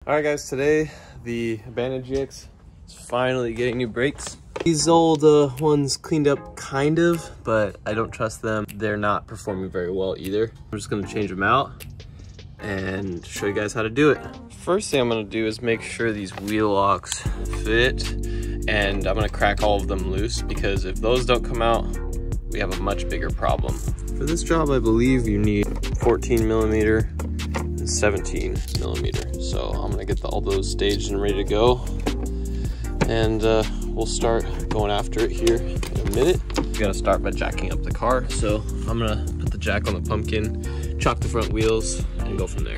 Alright guys, today the abandoned GX is finally getting new brakes. These old ones cleaned up kind of, but I don't trust them. They're not performing very well either. I'm just gonna change them out and show you guys how to do it. First thing I'm gonna do is make sure these wheel locks fit, and I'm gonna crack all of them loose because if those don't come out, we have a much bigger problem. For this job, I believe you need 14 millimeter and 17 millimeter. So I'm gonna get all those staged and ready to go. And we'll start going after it here in a minute. We gotta start by jacking up the car. So I'm gonna put the jack on the pumpkin, chock the front wheels, and go from there.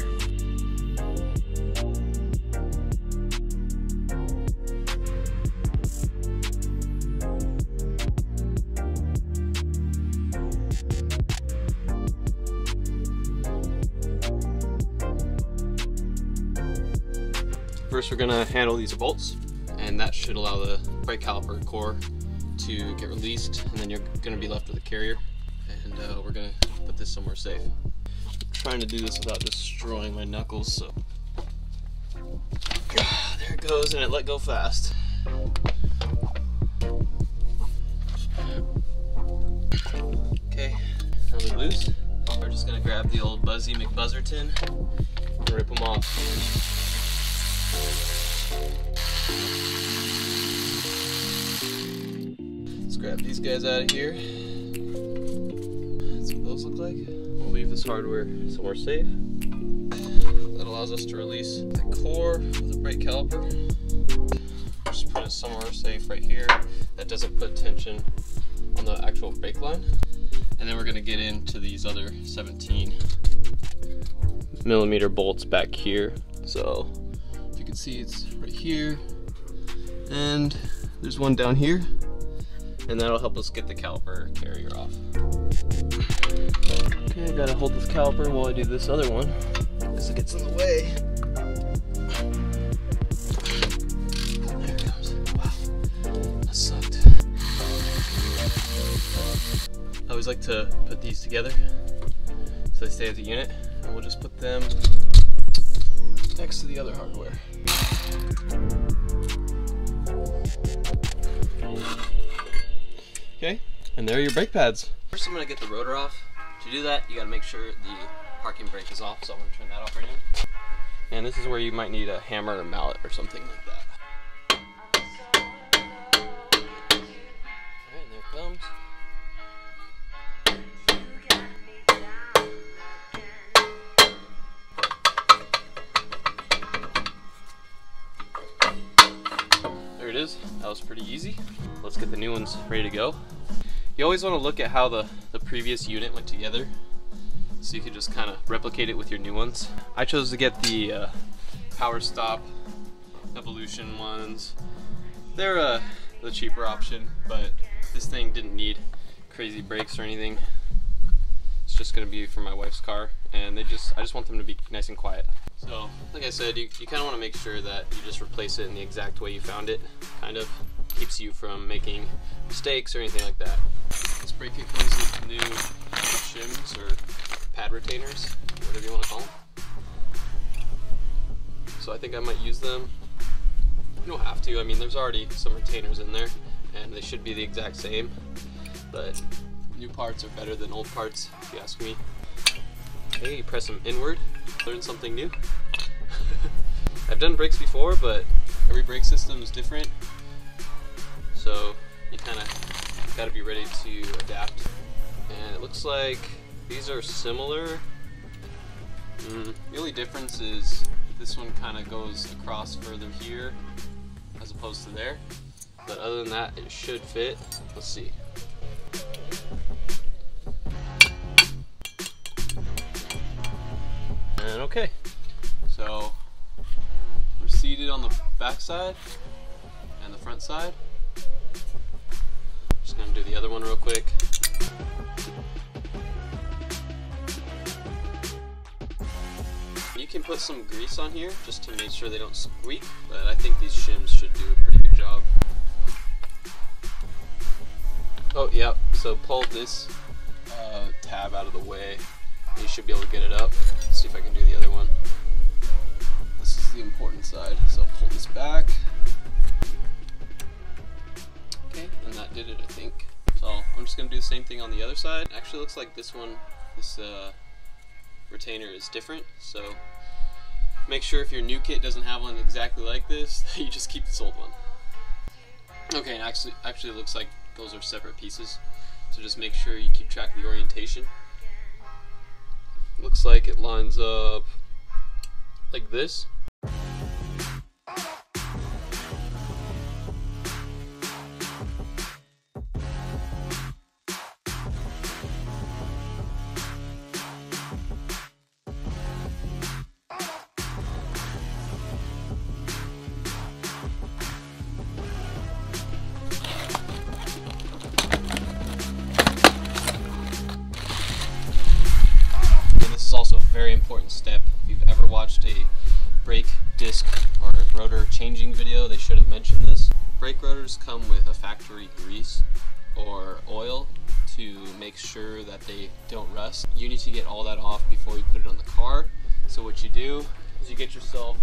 First, we're gonna handle these bolts, and that should allow the brake caliper core to get released, and then you're gonna be left with a carrier, and we're gonna put this somewhere safe. I'm trying to do this without destroying my knuckles, so there it goes, and it let go fast. Okay, now they're loose. We're just gonna grab the old Buzzy McBuzzerton and rip them off. Let's grab these guys out of here. That's what those look like. We'll leave this hardware somewhere safe. That allows us to release the core of the brake caliper. Just put it somewhere safe right here. That doesn't put tension on the actual brake line. And then we're gonna get into these other 17 millimeter bolts back here. So if you can see, it's right here, and there's one down here, and that'll help us get the caliper carrier off. Okay, I gotta hold this caliper while I do this other one because it gets in the way. There it comes. Wow, that sucked. I always like to put these together so they stay as a unit, and we'll just put them next to the other hardware. Okay, and there are your brake pads. First I'm gonna get the rotor off. To do that, you gotta make sure the parking brake is off, so I'm gonna turn that off right now. And this is where you might need a hammer or mallet or something like that. Alright, and there it comes. There it is. That was pretty easy. Let's get the new ones ready to go. You always want to look at how the previous unit went together, so you can just kind of replicate it with your new ones. I chose to get the Power Stop Evolution ones. They're the cheaper option, but this thing didn't need crazy brakes or anything. It's just going to be for my wife's car, and I just want them to be nice and quiet. So, like I said, you kind of want to make sure that you just replace it in the exact way you found it. Kind of keeps you from making mistakes or anything like that. This brake kit comes with new shims or pad retainers, whatever you want to call them. So I think I might use them. You don't have to. I mean, there's already some retainers in there, and they should be the exact same. But new parts are better than old parts, if you ask me. Okay, you press them inward. Learn something new. I've done brakes before, but every brake system is different, so you kind of got to be ready to adapt. And it looks like these are similar. The only difference is this one kind of goes across further here as opposed to there, but other than that, it should fit. Let's see. And okay, so we're seated on the back side and the front side. Just gonna do the other one real quick. You can put some grease on here just to make sure they don't squeak, but I think these shims should do a pretty good job. Oh, yeah, so pull this tab out of the way. You should be able to get it up. Let's see if I can do the other one. This is is the important side. So I'll pull this back. Okay, and that did it, I think. So I'm just gonna do the same thing on the other side. Actually, looks like this one, this retainer is different. So make sure if your new kit doesn't have one exactly like this, you just keep this old one. Okay, and actually it looks like those are separate pieces. So just make sure you keep track of the orientation. Looks like it lines up like this. Also a very important step. If you've ever watched a brake disc or rotor changing video, they should have mentioned this. Brake rotors come with a factory grease or oil to make sure that they don't rust. You need to get all that off before you put it on the car. So what you do is you get yourself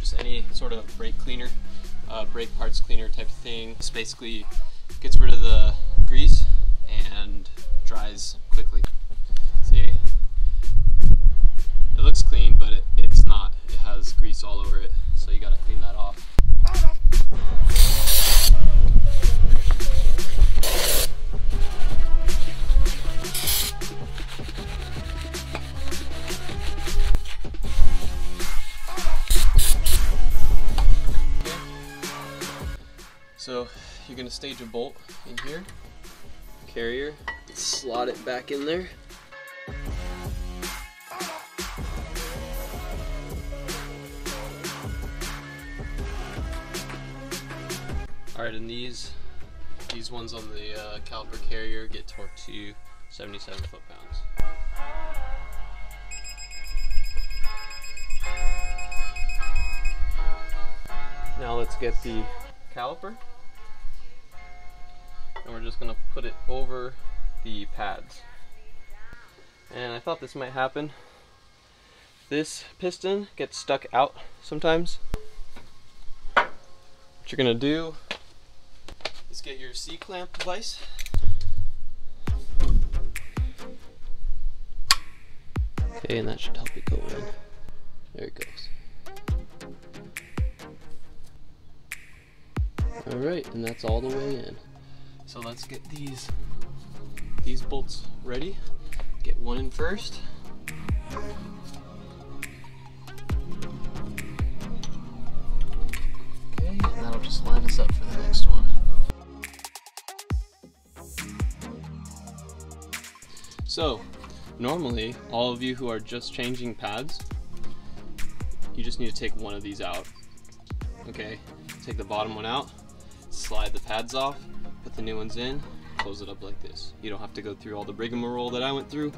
just any sort of brake cleaner, brake parts cleaner type of thing. This basically gets rid of the grease and dries quickly. See? It looks clean, but it's not. It has grease all over it, so you gotta clean that off. So you're gonna stage a bolt in here, carrier, slot it back in there. Alright, and these ones on the caliper carrier get torqued to 77 foot-pounds. Now let's get the caliper, and we're just going to put it over the pads. And I thought this might happen. This piston gets stuck out sometimes. What you're going to do is get your C-clamp device. Okay, and that should help it go in. There it goes. Alright, and that's all the way in. So let's get these bolts ready. Get one in first. Okay, and that'll just line us up for the next one. So, normally, all of you who are just changing pads, you just need to take one of these out. Okay, take the bottom one out, slide the pads off, put the new ones in, close it up like this. You don't have to go through all the rigmarole that I went through,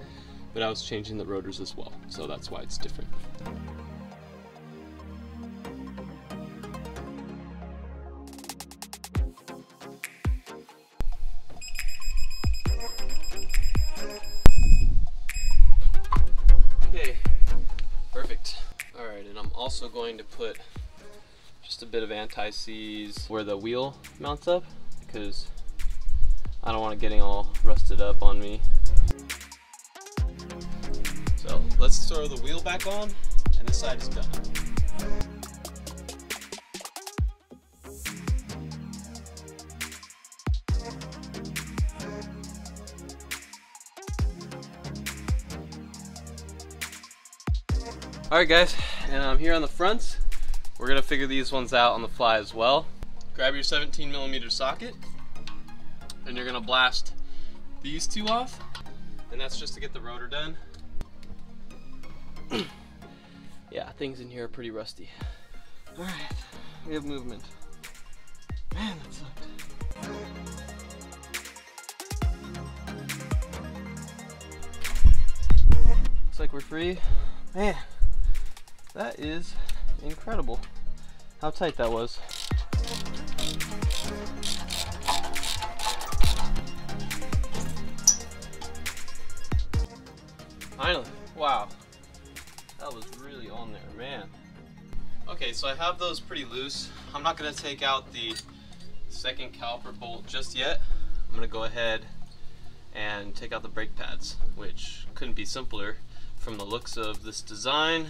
but I was changing the rotors as well, so that's why it's different. Okay, perfect. Alright, and I'm also going to put just a bit of anti-seize where the wheel mounts up, because I don't want it getting all rusted up on me. So let's throw the wheel back on, and this side is done. Alright guys, and I'm here on the fronts. We're gonna figure these ones out on the fly as well. Grab your 17mm socket, and you're gonna blast these two off, and that's just to get the rotor done. Yeah, things in here are pretty rusty. Alright, we have movement. Man, that sucked. Looks like we're free. Man, that is incredible how tight that was. Finally, wow, that was really on there, man. Okay, so I have those pretty loose. I'm not going to take out the second caliper bolt just yet. I'm going to go ahead and take out the brake pads, which couldn't be simpler from the looks of this design.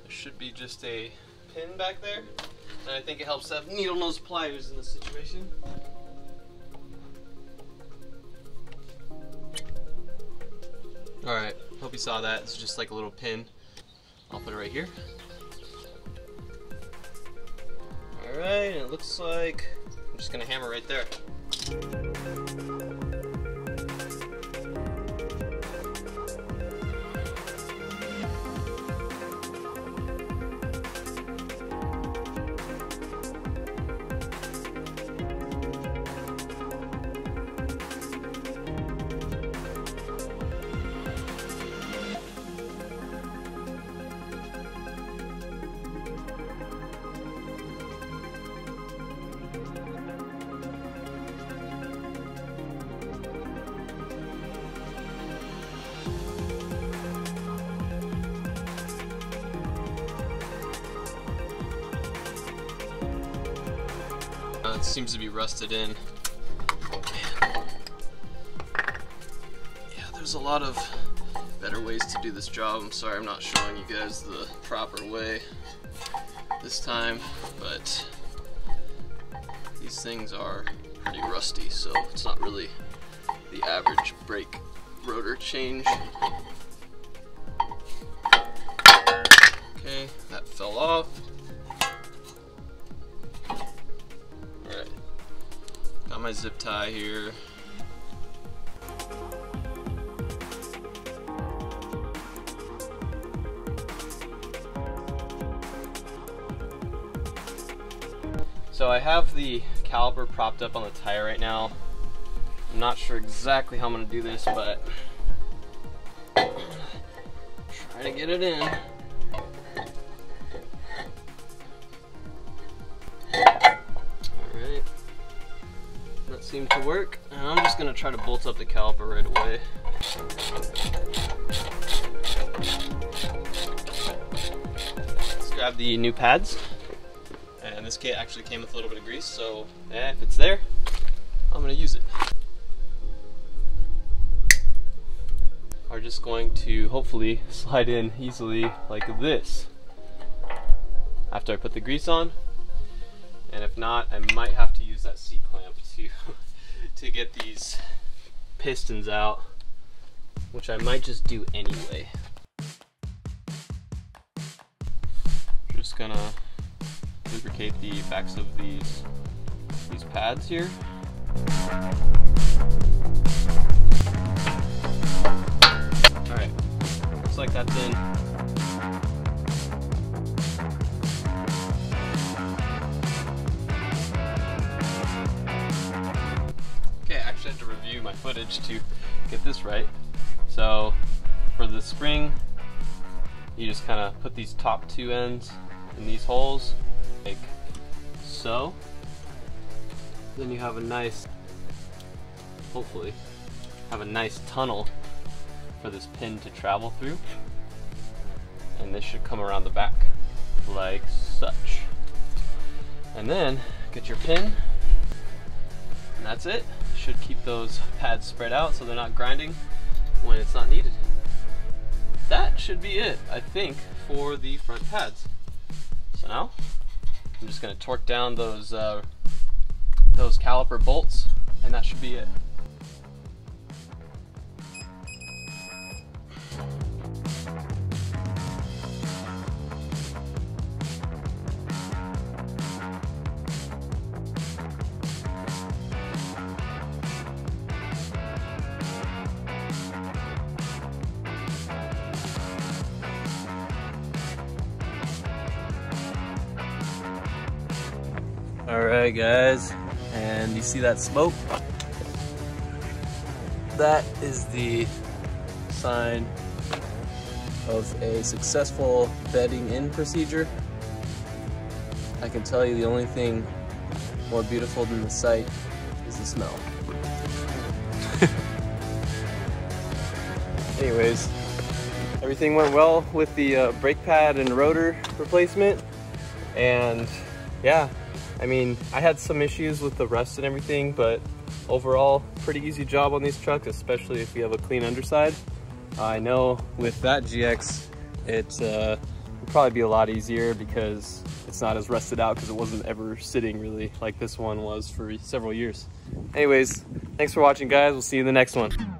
There should be just a pin back there, and I think it helps to have needle nose pliers in this situation. Alright, hope you saw that. It's just like a little pin. I'll put it right here. Alright, and it looks like I'm just gonna hammer right there. It seems to be rusted in. Yeah, there's a lot of better ways to do this job. I'm sorry I'm not showing you guys the proper way this time, but these things are pretty rusty, so it's not really the average brake rotor change. Okay, that fell off. Got my zip tie here. So I have the caliper propped up on the tire right now. I'm not sure exactly how I'm going to do this, but try to get it in. Alright. That seemed to work, and I'm just going to try to bolt up the caliper right away. Let's grab the new pads, and this kit actually came with a little bit of grease, so if it's there, I'm going to use it. Are just going to hopefully slide in easily like this after I put the grease on, and if not, I might have to use that C-clamp to get these pistons out, which I might just do anyway. Just gonna lubricate the backs of these pads here. Alright, looks like that's in. I had to review my footage to get this right. So for the spring, you just kind of put these top two ends in these holes like so. Then you have a nice, hopefully, have a nice tunnel for this pin to travel through. And this should come around the back like such. And then get your pin, and that's it. Should keep those pads spread out so they're not grinding when it's not needed. That should be it, I think, for the front pads. So now I'm just going to torque down those caliper bolts, and that should be it. Alright guys, and you see that smoke? That is the sign of a successful bedding in procedure. I can tell you the only thing more beautiful than the sight is the smell. Anyways, I everything went well with the brake pad and rotor replacement. And yeah, I mean, I had some issues with the rust and everything, but overall, pretty easy job on these trucks, especially if you have a clean underside. I know with that GX, it would probably be a lot easier because it's not as rusted out because it wasn't ever sitting really like this one was for several years. Anyways, thanks for watching, guys. We'll see you in the next one.